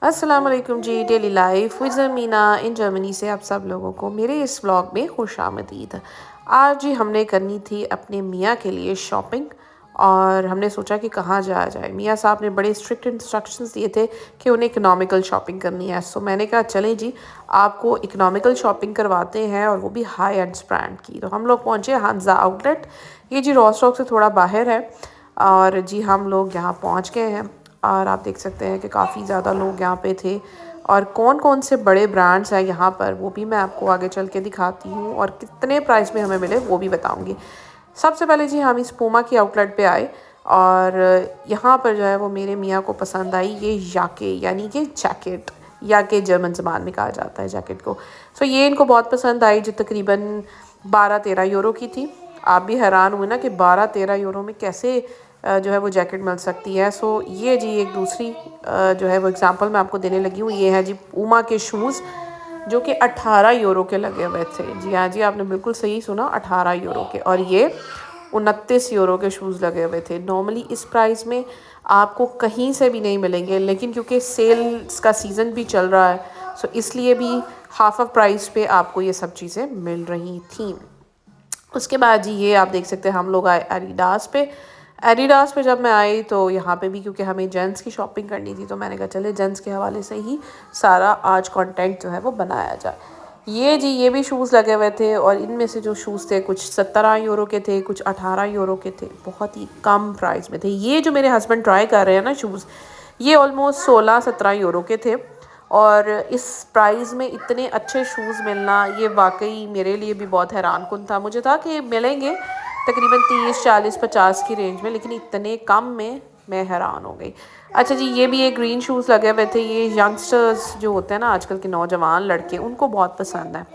अस्सलाम वालेकुम जी। Daily life with ज़मीना इन जर्मनी से आप सब लोगों को मेरे इस व्लॉग में खुशामदीद। आज जी हमने करनी थी अपने मियाँ के लिए शॉपिंग और हमने सोचा कि कहाँ जाया जाए। मियाँ साहब ने बड़े स्ट्रिक्ट इंस्ट्रक्शंस दिए थे कि उन्हें इकोनॉमिकल शॉपिंग करनी है। सो मैंने कहा चलें जी, आपको इकोनॉमिकल शॉपिंग करवाते हैं और वो भी हाई एंड्स ब्रांड की। तो हम लोग पहुँचे हंजा आउटलेट, ये जी रोस्टॉक से थोड़ा बाहर है। और जी हम लोग यहाँ पहुँच गए हैं और आप देख सकते हैं कि काफ़ी ज़्यादा लोग यहाँ पे थे। और कौन कौन से बड़े ब्रांड्स हैं यहाँ पर वो भी मैं आपको आगे चल के दिखाती हूँ और कितने प्राइस में हमें मिले वो भी बताऊँगी। सबसे पहले जी हम इस पूमा की आउटलेट पे आए और यहाँ पर जो है वो मेरे मियाँ को पसंद आई ये याके यानी कि जैकेट, याके जर्मन ज़बान में कहा जाता है जैकेट को। सो ये इनको बहुत पसंद आई जो तकरीबन 12-13 यूरो की थी। आप भी हैरान हुए ना कि 12-13 यूरो में कैसे जो है वो जैकेट मिल सकती है। सो ये जी एक दूसरी जो है वो एग्जांपल मैं आपको देने लगी हूँ। ये है जी पूमा के शूज़ जो कि 18 यूरो के लगे हुए थे। जी हाँ जी, आपने बिल्कुल सही सुना, 18 यूरो के। और ये 29 यूरो के शूज़ लगे हुए थे। नॉर्मली इस प्राइस में आपको कहीं से भी नहीं मिलेंगे, लेकिन क्योंकि सेल्स का सीज़न भी चल रहा है सो इसलिए भी हाफ ऑफ प्राइस पे आपको ये सब चीज़ें मिल रही थी। उसके बाद जी ये आप देख सकते हैं हम लोग आए एडिडास पे। एडिडास पे जब मैं आई तो यहाँ पे भी क्योंकि हमें जेंट्स की शॉपिंग करनी थी तो मैंने कहा चले जेंट्स के हवाले से ही सारा आज कंटेंट जो है वो बनाया जाए। ये जी ये भी शूज़ लगे हुए थे और इनमें से जो शूज़ थे कुछ 17 यूरो के थे, कुछ 18 यूरो के थे, बहुत ही कम प्राइस में थे। ये जो मेरे हस्बैंड ट्राई कर रहे हैं ना शूज़, ये ऑलमोस्ट 16-17 यूरो के थे। और इस प्राइस में इतने अच्छे शूज़ मिलना ये वाकई मेरे लिए भी बहुत हैरानकुन था। मुझे था कि मिलेंगे तकरीबन 30-40-50 की रेंज में, लेकिन इतने कम में मैं हैरान हो गई। अच्छा जी ये भी एक ग्रीन शूज़ लगे हुए थे। ये यंगस्टर्स जो होते हैं ना आजकल के नौजवान लड़के, उनको बहुत पसंद है।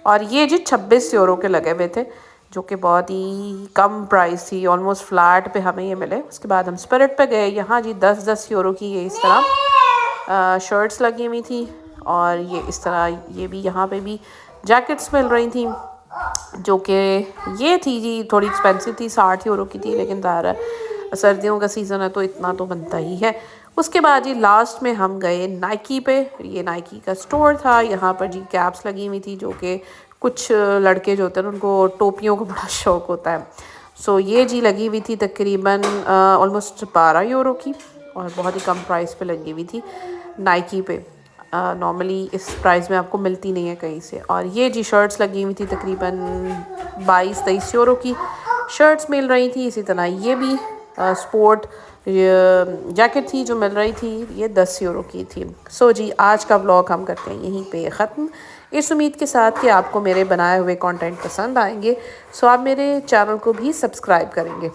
और ये जी 26 यूरो के लगे हुए थे जो कि बहुत ही कम प्राइस थी, ऑलमोस्ट फ्लैट पे हमें ये मिले। उसके बाद हम स्पिरिट पे गए, यहाँ जी 10-10 यूरो की ये इस तरह शर्ट्स लगी हुई थी। और ये इस तरह ये भी यहाँ पे भी जैकेट्स मिल रही थी जो कि ये थी जी थोड़ी एक्सपेंसिव थी, 60 यूरो की थी, लेकिन ज़ाहिर है सर्दियों का सीज़न है तो इतना तो बनता ही है। उसके बाद जी लास्ट में हम गए नाइकी पे। ये नाइकी का स्टोर था, यहाँ पर जी कैप्स लगी हुई थी जो कि कुछ लड़के जो होते हैं उनको टोपियों का बड़ा शौक़ होता है। सो ये जी लगी हुई थी तकरीबन ऑलमोस्ट 12 यूरो की और बहुत ही कम प्राइस पे लगी हुई थी नाइकी पे। नॉर्मली इस प्राइस में आपको मिलती नहीं है कहीं से। और ये जी शर्ट्स लगी हुई थी तकरीबन 22-23 यूरो की शर्ट्स मिल रही थी। इसी तरह ये भी स्पोर्ट जैकेट थी जो मिल रही थी, ये 10 यूरो की थी। सो जी आज का व्लॉग हम करते हैं यहीं पे ख़त्म, इस उम्मीद के साथ कि आपको मेरे बनाए हुए कंटेंट पसंद आएंगे। सो आप मेरे चैनल को भी सब्सक्राइब करेंगे।